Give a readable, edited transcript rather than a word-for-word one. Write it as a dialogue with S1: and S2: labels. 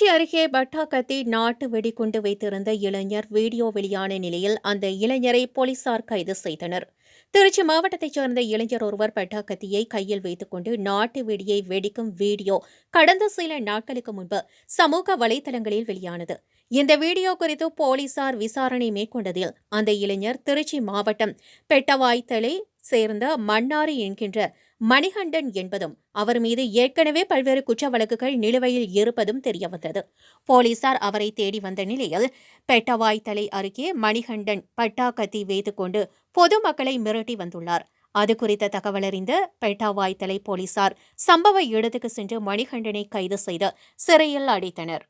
S1: திருச்சி அருகே பட்டாக்கத்தி நாட்டு வெடிகுண்டு வைத்திருந்த இளைஞர் வீடியோ வெளியான நிலையில் அந்த இளைஞரை போலீசார் கைது செய்தனர். திருச்சி மாவட்டத்தைச் சேர்ந்த இளைஞர் ஒருவர் பட்டாக்கத்தியை கையில் வைத்துக் கொண்டு நாட்டு வெடியை வெடிக்கும் வீடியோ கடந்த சில நாட்களுக்கு முன்பு சமூக வலைதளங்களில் வெளியானது. இந்த வீடியோ குறித்து போலீசார் விசாரணை மேற்கொண்டதில் அந்த இளைஞர் திருச்சி மாவட்டம் பெட்டவாய்த்தலை சேர்ந்த மன்னாரி என்கின்ற மணிகண்டன் என்பதும் அவர் மீது ஏற்கனவே பல்வேறு குற்ற வழக்குகள் நிலுவையில் இருப்பதும் தெரியவந்தது. போலீசார் அவரை தேடி வந்த நிலையில் பெட்டவாய்த்தலை அருகே மணிகண்டன் பட்டாக்கத்தி வைத்துக் கொண்டு பொதுமக்களை மிரட்டி வந்துள்ளார். அது குறித்த தகவலறிந்த பெட்டவாய்த்தலை போலீசார் சம்பவ இடத்துக்கு சென்று மணிகண்டனை கைது செய்து சிறையில் அடைத்தனர்.